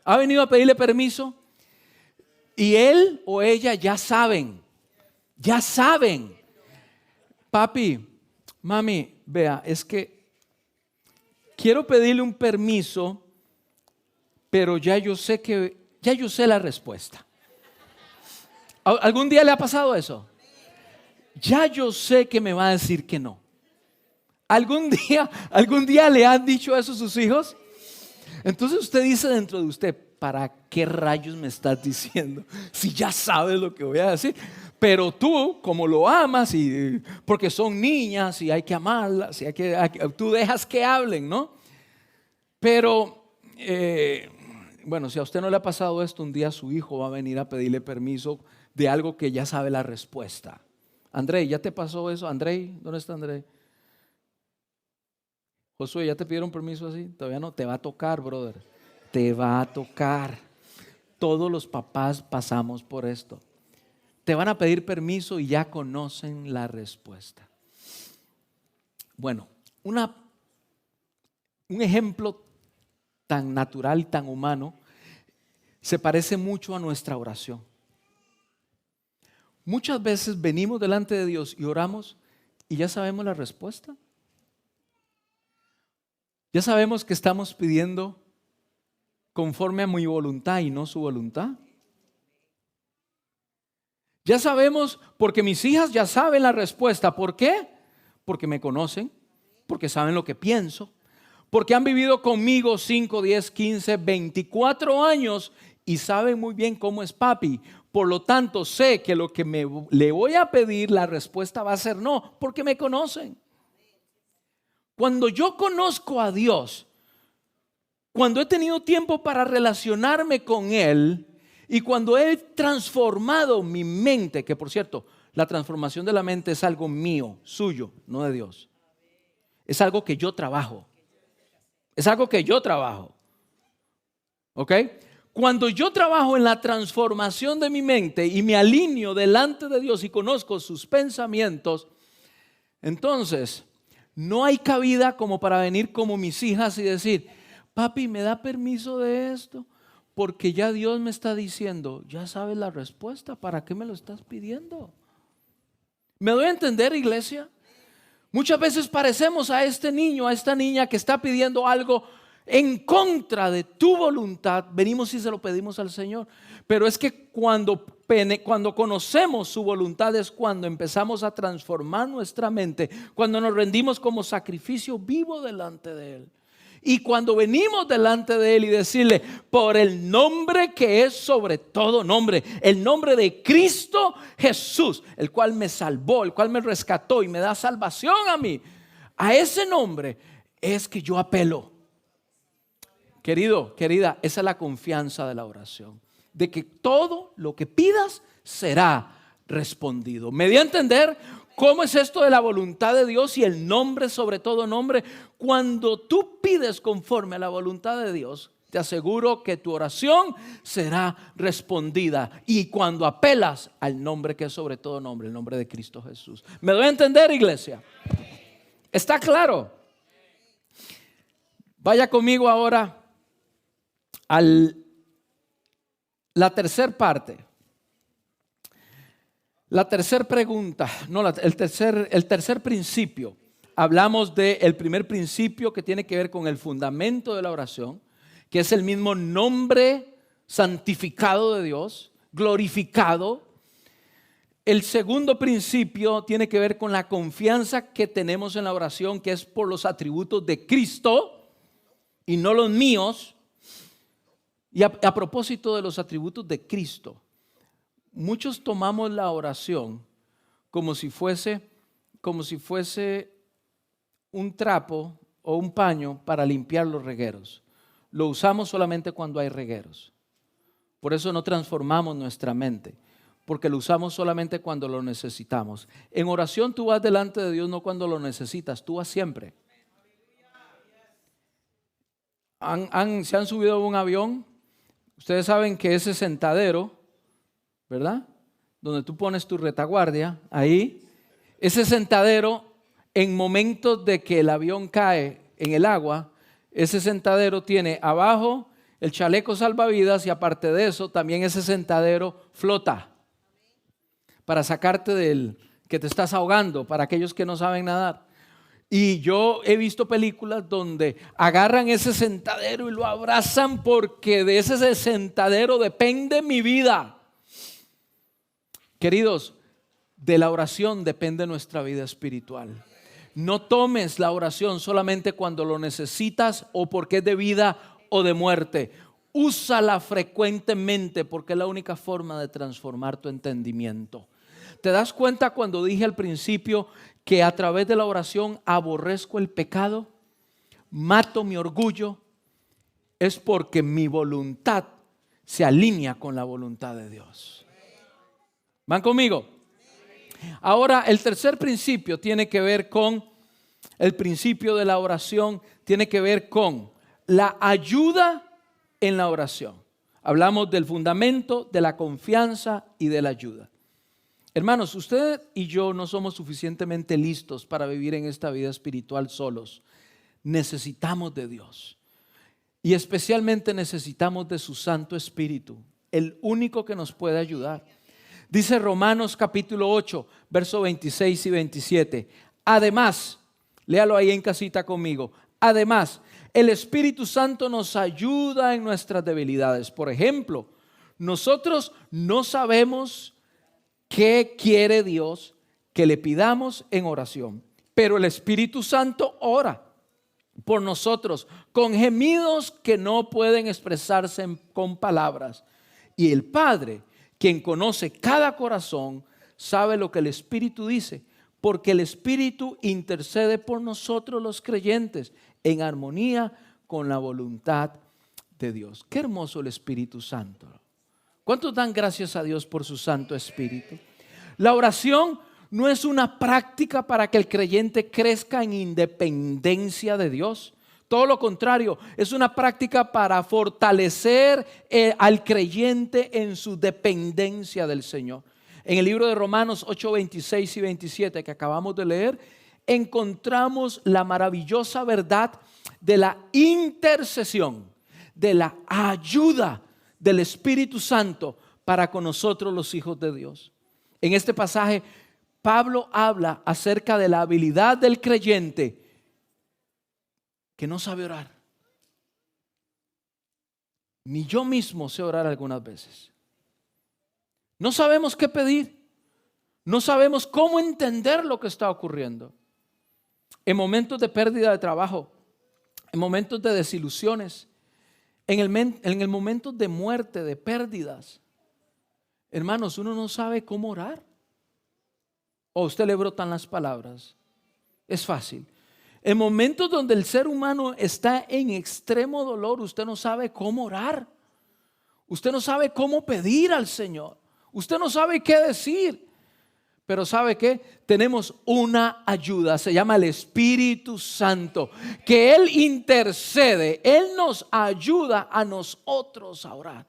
¿Ha venido a pedirle permiso? Y él o ella ya saben. Papi, mami, vea, es que quiero pedirle un permiso, pero ya yo sé la respuesta. ¿Algún día le ha pasado eso? Ya yo sé que me va a decir que no. ¿Algún día le han dicho eso a sus hijos? Entonces usted dice dentro de usted, ¿para qué rayos me estás diciendo? Si ya sabes lo que voy a decir. Pero tú, como lo amas, y porque son niñas y hay que amarlas, tú dejas que hablen, ¿no? Pero, bueno, si a usted no le ha pasado esto, un día su hijo va a venir a pedirle permiso de algo que ya sabe la respuesta. André, ¿ya te pasó eso? André, ¿dónde está André? Josué, ¿ya te pidieron permiso así? Todavía no, te va a tocar, brother. Te va a tocar. Todos los papás pasamos por esto. Te van a pedir permiso y ya conocen la respuesta. Bueno, un ejemplo tan natural y tan humano se parece mucho a nuestra oración. Muchas veces venimos delante de Dios y oramos y ya sabemos la respuesta. Ya sabemos que estamos pidiendo conforme a mi voluntad y no su voluntad. Ya sabemos, porque mis hijas ya saben la respuesta. ¿Por qué? Porque me conocen, porque saben lo que pienso, porque han vivido conmigo 5, 10, 15, 24 años y saben muy bien cómo es papi. Por lo tanto, sé que lo que le voy a pedir, la respuesta va a ser no, porque me conocen. Cuando yo conozco a Dios, cuando he tenido tiempo para relacionarme con Él y cuando he transformado mi mente, que por cierto, la transformación de la mente es algo mío, suyo, no de Dios. Es algo que yo trabajo. ¿Ok? Cuando yo trabajo en la transformación de mi mente y me alineo delante de Dios y conozco sus pensamientos, entonces no hay cabida como para venir como mis hijas y decir, papi, ¿me da permiso de esto? Porque ya Dios me está diciendo, ya sabes la respuesta, ¿para qué me lo estás pidiendo? ¿Me doy a entender, iglesia? Muchas veces parecemos a este niño, a esta niña que está pidiendo algo en contra de tu voluntad. Venimos y se lo pedimos al Señor. Pero es que cuando conocemos su voluntad es cuando empezamos a transformar nuestra mente, cuando nos rendimos como sacrificio vivo delante de Él. Y cuando venimos delante de Él y decirle, por el nombre que es sobre todo nombre, el nombre de Cristo Jesús, el cual me salvó, el cual me rescató y me da salvación a mí, a ese nombre es que yo apelo. Querido, querida, esa es la confianza de la oración. de que todo lo que pidas será respondido. ¿Me dio a entender cómo es esto de la voluntad de Dios y el nombre sobre todo nombre? Cuando tú pides conforme a la voluntad de Dios, te aseguro que tu oración será respondida. Y cuando apelas al nombre que es sobre todo nombre, el nombre de Cristo Jesús. ¿Me doy a entender, iglesia? ¿Está claro? Vaya conmigo ahora a la tercera parte. La tercera pregunta, el tercer principio. Hablamos del primer principio que tiene que ver con el fundamento de la oración, que es el mismo nombre santificado de Dios, glorificado. El segundo principio tiene que ver con la confianza que tenemos en la oración, que es por los atributos de Cristo y no los míos. Y a propósito de los atributos de Cristo, muchos tomamos la oración como si fuese un trapo o un paño para limpiar los regueros. Lo usamos solamente cuando hay regueros. Por eso no transformamos nuestra mente, porque lo usamos solamente cuando lo necesitamos. En oración tú vas delante de Dios no cuando lo necesitas, tú vas siempre. ¿Se han subido a un avión? Ustedes saben que ese sentadero, ¿verdad? Donde tú pones tu retaguardia, ahí, ese sentadero, en momentos de que el avión cae en el agua, ese sentadero tiene abajo el chaleco salvavidas y aparte de eso, también ese sentadero flota para sacarte del que te estás ahogando, para aquellos que no saben nadar. Y yo he visto películas donde agarran ese sentadero y lo abrazan porque de ese sentadero depende mi vida. Queridos, de la oración depende nuestra vida espiritual. No tomes la oración solamente cuando lo necesitas o porque es de vida o de muerte. Úsala frecuentemente porque es la única forma de transformar tu entendimiento. ¿Te das cuenta cuando dije al principio que a través de la oración aborrezco el pecado, mato mi orgullo? Es porque mi voluntad se alinea con la voluntad de Dios. ¿Van conmigo? Ahora, el tercer principio tiene que ver con, el principio de la oración tiene que ver con la ayuda en la oración. Hablamos del fundamento, de la confianza y de la ayuda. Hermanos, usted y yo no somos suficientemente listos para vivir en esta vida espiritual solos. Necesitamos de Dios. Y especialmente necesitamos de su Santo Espíritu, el único que nos puede ayudar. Dice Romanos capítulo 8, versos 26 y 27. Además, léalo ahí en casita conmigo. Además, el Espíritu Santo nos ayuda en nuestras debilidades. Por ejemplo, nosotros no sabemos qué quiere Dios que le pidamos en oración, pero el Espíritu Santo ora por nosotros con gemidos que no pueden expresarse con palabras. Y el Padre, quien conoce cada corazón, sabe lo que el Espíritu dice, porque el Espíritu intercede por nosotros los creyentes en armonía con la voluntad de Dios. Qué hermoso el Espíritu Santo. ¿Cuántos dan gracias a Dios por su Santo Espíritu? La oración no es una práctica para que el creyente crezca en independencia de Dios. Todo lo contrario, es una práctica para fortalecer al creyente en su dependencia del Señor. En el libro de Romanos 8, 26 y 27 que acabamos de leer, encontramos la maravillosa verdad de la intercesión, de la ayuda del Espíritu Santo para con nosotros los hijos de Dios. En este pasaje, Pablo habla acerca de la habilidad del creyente que no sabe orar. Ni yo mismo sé orar algunas veces. No sabemos qué pedir. No sabemos cómo entender lo que está ocurriendo. En momentos de pérdida de trabajo, en momentos de desilusiones, en el momento de muerte, de pérdidas, hermanos, uno no sabe cómo orar. O a usted le brotan las palabras. Es fácil. En momentos donde el ser humano está en extremo dolor, usted no sabe cómo orar. Usted no sabe cómo pedir al Señor. Usted no sabe qué decir. Pero ¿sabe qué? Tenemos una ayuda, se llama el Espíritu Santo, que Él intercede, Él nos ayuda a nosotros a orar.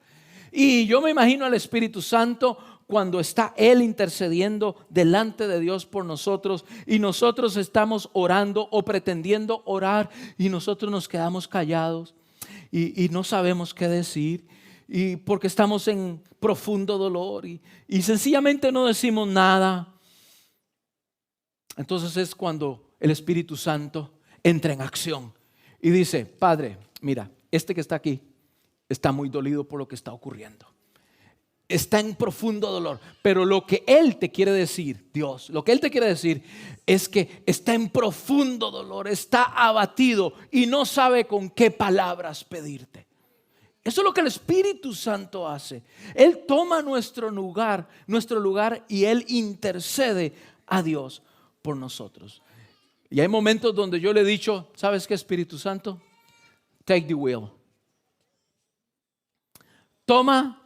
Y yo me imagino al Espíritu Santo cuando está Él intercediendo delante de Dios por nosotros y nosotros estamos orando o pretendiendo orar y nosotros nos quedamos callados y no sabemos qué decir. Y porque estamos en profundo dolor y sencillamente no decimos nada. Entonces es cuando el Espíritu Santo entra en acción y dice: Padre, mira, este que está aquí está muy dolido por lo que está ocurriendo. Está en profundo dolor, pero lo que Él te quiere decir, Dios, lo que Él te quiere decir es que está en profundo dolor, está abatido y no sabe con qué palabras pedirte. Eso es lo que el Espíritu Santo hace. Él toma nuestro lugar y Él intercede a Dios por nosotros. Y hay momentos donde yo le he dicho: ¿sabes qué, Espíritu Santo? Take the wheel. Toma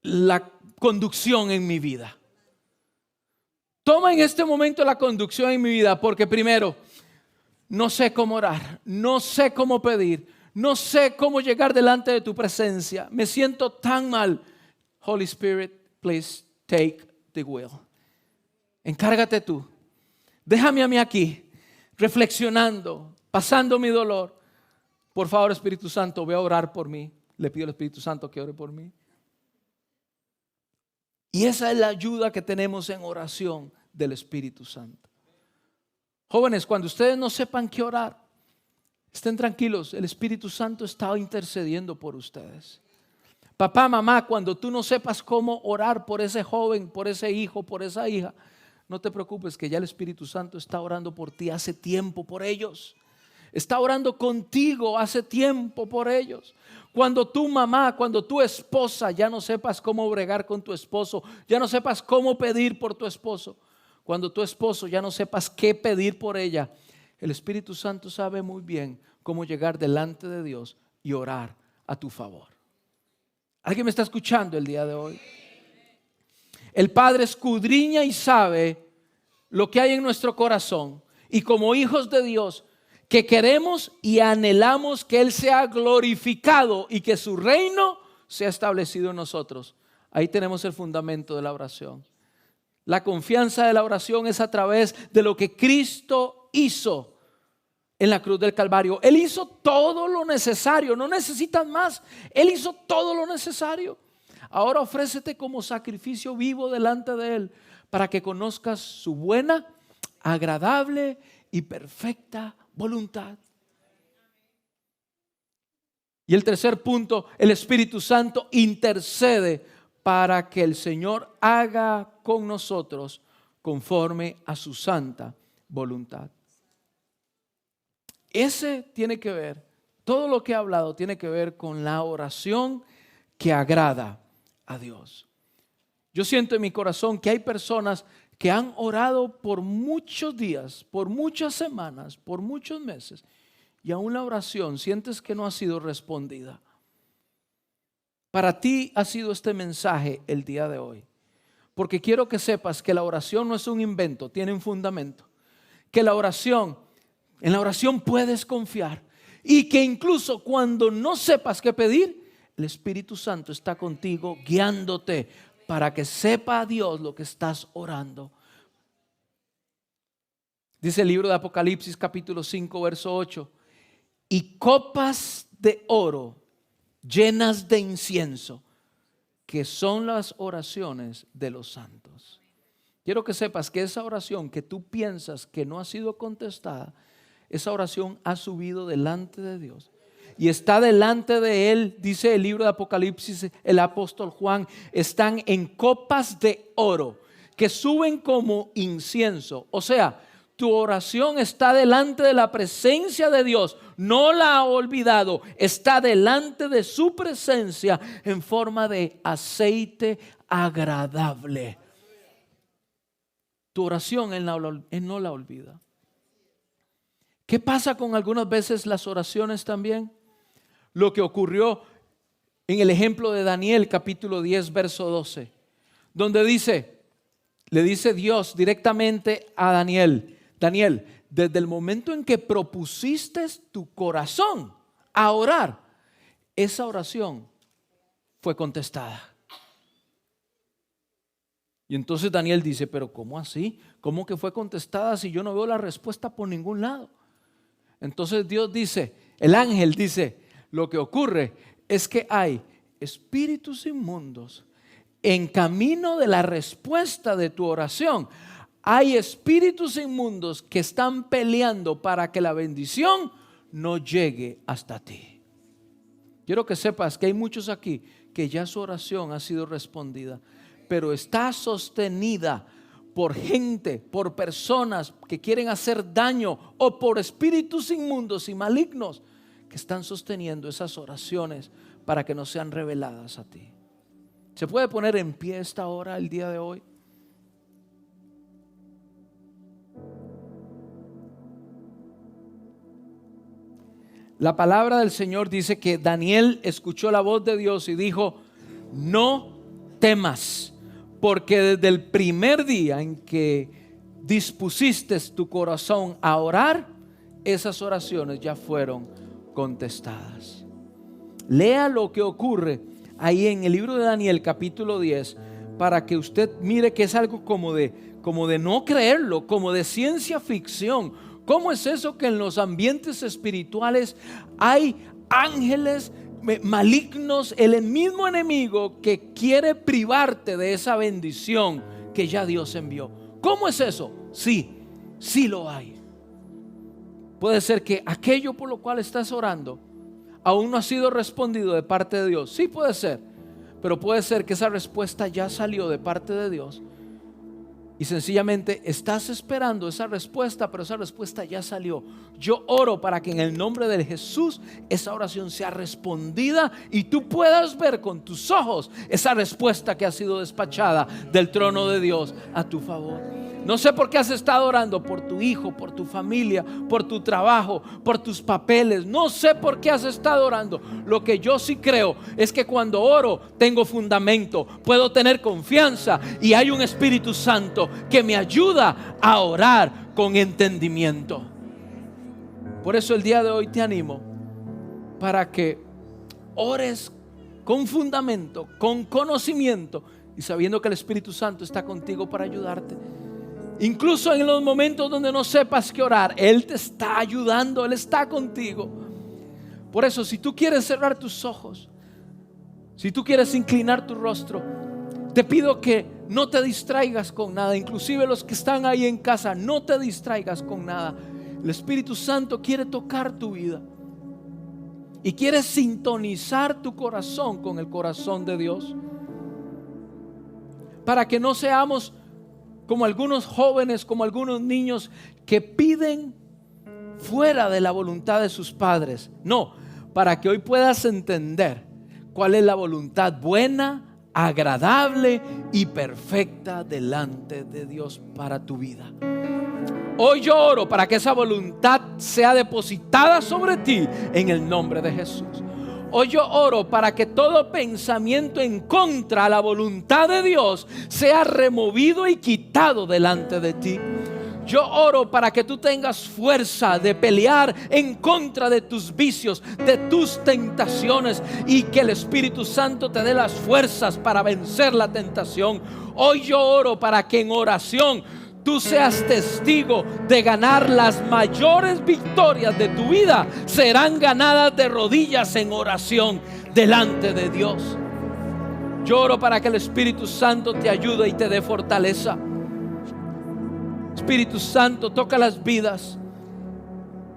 la conducción en mi vida. Toma en este momento la conducción en mi vida, porque primero, no sé cómo orar, no sé cómo pedir, no sé cómo llegar delante de tu presencia. Me siento tan mal. Holy Spirit, please take the wheel. Encárgate tú. Déjame a mí aquí, reflexionando, pasando mi dolor. Por favor, Espíritu Santo, ve a orar por mí. Le pido al Espíritu Santo que ore por mí. Y esa es la ayuda que tenemos en oración del Espíritu Santo. Jóvenes, cuando ustedes no sepan qué orar, estén tranquilos, el Espíritu Santo está intercediendo por ustedes. Papá, mamá, cuando tú no sepas cómo orar por ese joven, por ese hijo, por esa hija, no te preocupes, que ya el Espíritu Santo está orando por ti hace tiempo por ellos. Está orando contigo hace tiempo por ellos. Cuando tu mamá, cuando tu esposa ya no sepas cómo bregar con tu esposo, ya no sepas cómo pedir por tu esposo, cuando tu esposo ya no sepas qué pedir por ella, el Espíritu Santo sabe muy bien cómo llegar delante de Dios y orar a tu favor. ¿Alguien me está escuchando el día de hoy? El Padre escudriña y sabe lo que hay en nuestro corazón. Y como hijos de Dios, que queremos y anhelamos que Él sea glorificado y que su reino sea establecido en nosotros. Ahí tenemos el fundamento de la oración. La confianza de la oración es a través de lo que Cristo hizo en la cruz del Calvario. Él hizo todo lo necesario, no necesitas más. Él hizo todo lo necesario. Ahora ofrécete como sacrificio vivo delante de Él para que conozcas su buena, agradable y perfecta voluntad. Y el tercer punto, el Espíritu Santo intercede para que el Señor haga con nosotros conforme a su santa voluntad. Ese tiene que ver, todo lo que he hablado tiene que ver con la oración que agrada a Dios. Yo siento en mi corazón que hay personas que han orado por muchos días, por muchas semanas, por muchos meses, y aún la oración sientes que no ha sido respondida. Para ti ha sido este mensaje el día de hoy, porque quiero que sepas que la oración no es un invento, tiene un fundamento. Que en la oración puedes confiar, y que incluso cuando no sepas qué pedir, el Espíritu Santo está contigo guiándote para que sepa Dios lo que estás orando. Dice el libro de Apocalipsis capítulo 5 verso 8: y copas de oro llenas de incienso, que son las oraciones de los santos. Quiero que sepas que esa oración que tú piensas que no ha sido contestada, esa oración ha subido delante de Dios y está delante de Él. Dice el libro de Apocalipsis, el apóstol Juan, están en copas de oro que suben como incienso. O sea, tu oración está delante de la presencia de Dios, no la ha olvidado, está delante de su presencia en forma de aceite agradable. Tu oración Él no la olvida. ¿Qué pasa con algunas veces las oraciones también? Lo que ocurrió en el ejemplo de Daniel capítulo 10 verso 12, donde le dice Dios directamente a Daniel: Daniel, desde el momento en que propusiste tu corazón a orar, esa oración fue contestada. Y entonces Daniel dice: pero ¿cómo así? ¿Cómo que fue contestada si yo no veo la respuesta por ningún lado? Entonces Dios dice, el ángel dice: lo que ocurre es que hay espíritus inmundos en camino de la respuesta de tu oración. Hay espíritus inmundos que están peleando para que la bendición no llegue hasta ti. Quiero que sepas que hay muchos aquí que ya su oración ha sido respondida, pero está sostenida por gente, por personas que quieren hacer daño, o por espíritus inmundos y malignos que están sosteniendo esas oraciones para que no sean reveladas a ti. ¿Se puede poner en pie esta hora, el día de hoy? La palabra del Señor dice que Daniel escuchó la voz de Dios y dijo: no temas, porque desde el primer día en que dispusiste tu corazón a orar, esas oraciones ya fueron contestadas. Lea lo que ocurre ahí en el libro de Daniel capítulo 10, para que usted mire que es algo como de no creerlo, como de ciencia ficción. ¿Cómo es eso que en los ambientes espirituales hay ángeles malignos, el mismo enemigo que quiere privarte de esa bendición que ya Dios envió? ¿Cómo es eso? Sí lo hay. Puede ser que aquello por lo cual estás orando aún no ha sido respondido de parte de Dios. Sí puede ser, pero puede ser que esa respuesta ya salió de parte de Dios y sencillamente estás esperando esa respuesta, pero esa respuesta ya salió. Yo oro para que en el nombre de Jesús esa oración sea respondida y tú puedas ver con tus ojos esa respuesta que ha sido despachada del trono de Dios a tu favor. No sé por qué has estado orando por tu hijo, por tu familia, por tu trabajo, por tus papeles. No sé por qué has estado orando. Lo que yo sí creo es que cuando oro tengo fundamento, puedo tener confianza y hay un Espíritu Santo que me ayuda a orar con entendimiento. Por eso el día de hoy te animo para que ores con fundamento, con conocimiento y sabiendo que el Espíritu Santo está contigo para ayudarte. Incluso en los momentos donde no sepas qué orar, Él te está ayudando, Él está contigo. Por eso, si tú quieres cerrar tus ojos, si tú quieres inclinar tu rostro, te pido que no te distraigas con nada. Inclusive los que están ahí en casa, no te distraigas con nada. El Espíritu Santo quiere tocar tu vida y quiere sintonizar tu corazón con el corazón de Dios, para que no seamos como algunos jóvenes, como algunos niños que piden fuera de la voluntad de sus padres. No, para que hoy puedas entender cuál es la voluntad buena, agradable y perfecta delante de Dios para tu vida. Hoy yo oro para que esa voluntad sea depositada sobre ti en el nombre de Jesús. Hoy yo oro para que todo pensamiento en contra a la voluntad de Dios sea removido y quitado delante de ti. Yo oro para que tú tengas fuerza de pelear en contra de tus vicios, de tus tentaciones, y que el Espíritu Santo te dé las fuerzas para vencer la tentación. Hoy yo oro para que en oración tú seas testigo de ganar las mayores victorias de tu vida. Serán ganadas de rodillas en oración delante de Dios. Yo oro para que el Espíritu Santo te ayude y te dé fortaleza. Espíritu Santo, toca las vidas.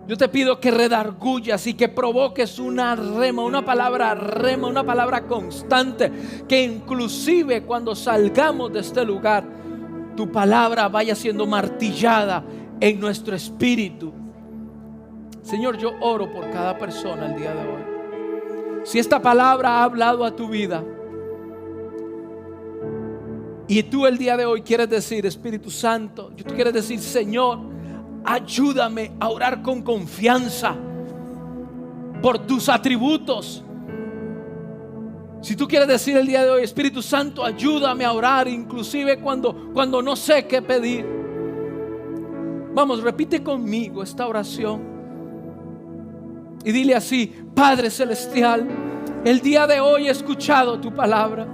Yo te pido que redargullas y que provoques una rema, una palabra constante, que inclusive cuando salgamos de este lugar, tu palabra vaya siendo martillada en nuestro espíritu. Señor, yo oro por cada persona el día de hoy. Si esta palabra ha hablado a tu vida y tú el día de hoy quieres decir: Espíritu Santo, tú quieres decir: Señor, ayúdame a orar con confianza por tus atributos, Si tú quieres decir el día de hoy, Espíritu Santo, ayúdame a orar, inclusive cuando no sé qué pedir. Vamos, repite conmigo esta oración. Y dile así: Padre Celestial, el día de hoy he escuchado tu palabra.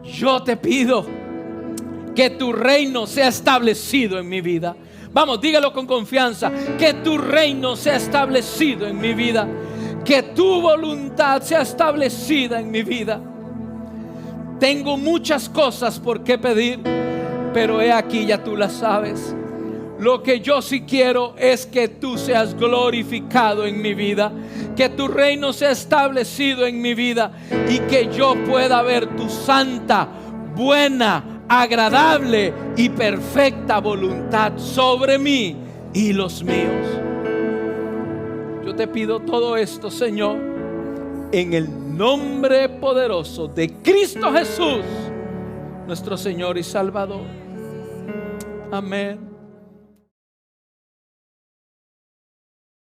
Yo te pido que tu reino sea establecido en mi vida. Vamos, dígalo con confianza: que tu reino sea establecido en mi vida. Que tu voluntad sea establecida en mi vida. Tengo muchas cosas por qué pedir, pero he aquí, ya tú las sabes. Lo que yo sí quiero es que tú seas glorificado en mi vida, que tu reino sea establecido en mi vida y que yo pueda ver tu santa, buena, agradable y perfecta voluntad sobre mí y los míos. Yo te pido todo esto, Señor, en el nombre poderoso de Cristo Jesús, nuestro Señor y Salvador. Amén.